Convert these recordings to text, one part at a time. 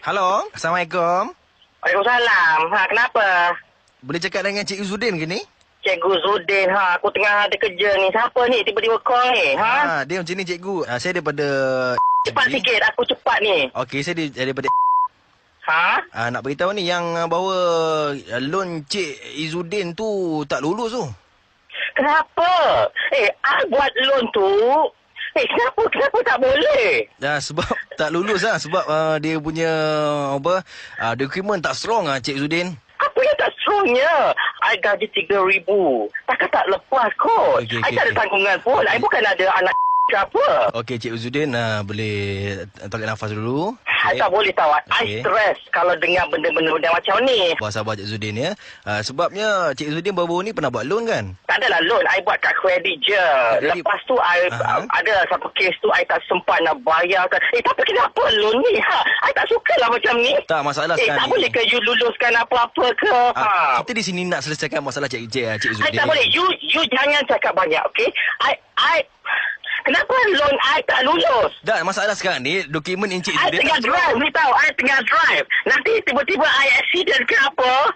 Halo, Assalamualaikum. Waalaikumsalam. Kenapa? Boleh cakap dengan Cik Zudin ke ni? Cikgu Zudin, aku tengah ada kerja ni. Siapa ni tiba-tiba call ni, Dia macam ni cikgu. Saya daripada... Cepat sikit, aku cepat ni. Okey, saya daripada... nak beritahu ni yang bahawa loan Cik Izzuddin tu tak lulus tu. Kenapa? I buat loan tu. Kenapa tak boleh? Sebab tak lulus lah. Sebab dia punya dokumen tak strong Cik Izzuddin. Apa yang tak strongnya? I gaji 3,000. Takkan tak lepas kot. Okay, I tak ada tanggungan pun. I bukan ada anak ke apa. Okey, Cik Izzuddin boleh tarik nafas dulu. I tak boleh tahu. I stres kalau dengar benda-benda macam ni. Sabar Cik Izzuddin ya. Sebabnya Cik Izzuddin baru-baru ni pernah buat loan kan? Tak adalah loan. I buat kat kredit je. Lepas tu I ada satu kes tu I tak sempat nak bayar. Tapi kenapa loan ni? I tak suka lah macam ni. Tak masalah sekarang tak boleh ke you luluskan apa-apa ke? Kita di sini nak selesaikan masalah Cik Izzuddin. I tak boleh. You jangan cakap banyak, okay? Kenapa loan I tak lulus? Dah, masalah sekarang ni, dokumen Encik I Izzuddin tengah drive, ni tahu. I tengah drive. Nanti tiba-tiba I accident ke apa?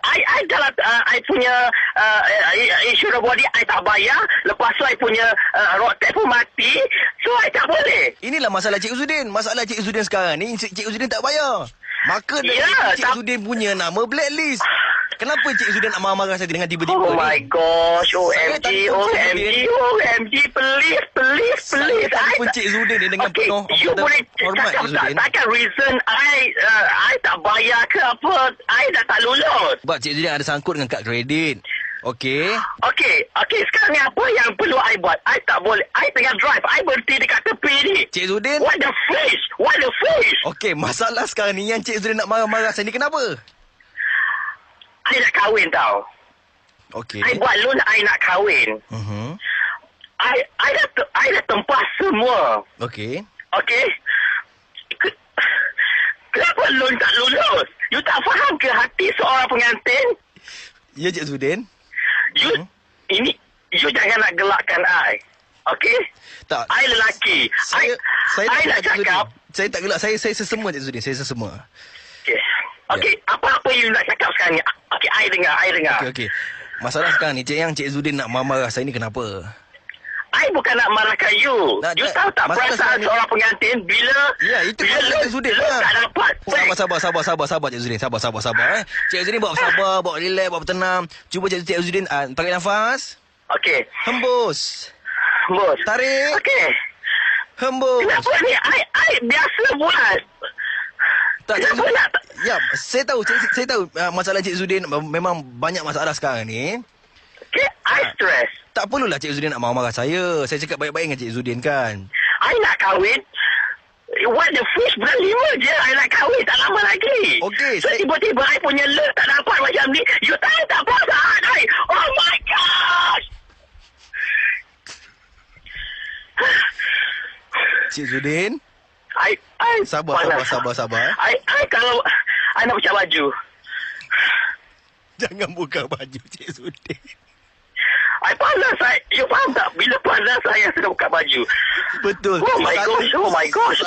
I dalam I punya insurance body I tak bayar. Lepas tu I punya road tax pun mati. So I tak boleh. Inilah masalah Cik Izzuddin. Masalah Cik Izzuddin sekarang ni, Cik Izzuddin tak bayar. Maka Cik Izzuddin punya nama blacklist. Kenapa Cik Izzuddin nak marah-marah saya dengan tiba-tiba Oh my gosh, OMG, please. Saya telefon Cik Izzuddin dengan penuh hormat Cik Izzuddin. Takkan reason I tak bayar ke apa, I dah tak lulus. Sebab Cik Izzuddin ada sangkut dengan kad kredit. Okey, sekarang ni apa yang perlu I buat? I tak boleh, I tengah drive, I berhenti dekat tepi ni. Cik Izzuddin, What the fish? Okey, masalah sekarang ni yang Cik Izzuddin nak marah-marah saya ni kenapa? I nak kahwin tau. Okey. I buat loan, I nak kahwin. I dah tempah semua. Okey. Kenapa loan tak lulus? You tak faham ke hati seorang pengantin? Ya, Cik Izzuddin. You jangan nak gelakkan I. Okey? Tak. I lelaki. Saya nak cakap. Saya tak gelak. Saya sesama Cik Izzuddin. Saya sesama. Okey. Apa-apa you nak cakap sekarang ni? Okey, I dengar. Okey. Masalah sekarang ni, Cik Izzuddin nak marah saya ni kenapa? I bukan nak marahkan you. You tahu tak perasaan seorang pengantin bila... Ya, itu Cik Izzuddin lah. Tak dapat. Sabar Cik Izzuddin. Sabar. Cik Izzuddin bawa sabar, bawa relax, bawa tenang. Cuba Cik Izzuddin tarik nafas. Okey. Hembus. Tarik. Okey. Hembus. Kenapa ni? I biasa buat. Tak, ya, saya tahu masalah Cik Izzuddin memang banyak masalah sekarang ni. Okay, I stress. Tak perlulah Cik Izzuddin nak marah-marah saya. Saya cakap baik-baik dengan Cik Izzuddin kan. I nak kahwin. What the fish, bulan 5 je I nak kahwin, tak lama lagi. Okey, so tiba-tiba I punya loan tak dapat macam ni. You tahu tak perasaan I? Oh my gosh. Cik Izzuddin, sabar. I kalau I nak buka baju. Jangan buka baju Cik Izzuddin. I panas saya. You faham tak? Bila panas saya sudah buka baju. Betul. Oh my gosh.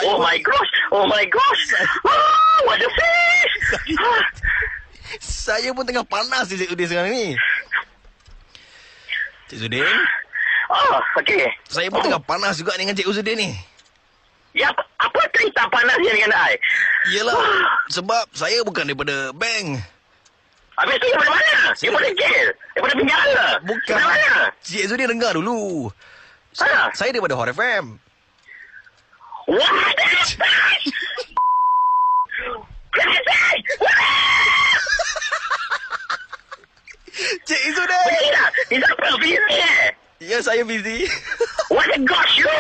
What the fish. Saya pun tengah panas Cik Izzuddin sekarang ni. Cik Izzuddin. Okey. Saya pun tengah panas juga dengan Cik Izzuddin ni. Ya, apa cerita panasnya dengan I? Yelah, sebab saya bukan daripada bank. Habis tu daripada mana? Daripada jail? Daripada penjara? Bukan. Daripada mana? Cik Izzuddin dengar dulu. Saya daripada Hot FM. What? Crazy! Cik Izzuddin! Betul tak? Is apa busy Ya, saya busy. What the gosh you?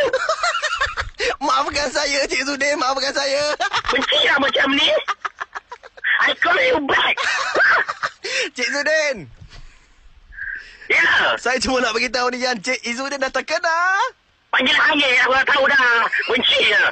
Maafkan saya, Cik Izzuddin. Maafkan saya. Benci lah macam ni. I call you back. Cik Izzuddin. Ya. Saya cuma nak beritahu ni yang Cik Izzuddin dah terkena. Panggil aku dah tahu dah. Benci lah.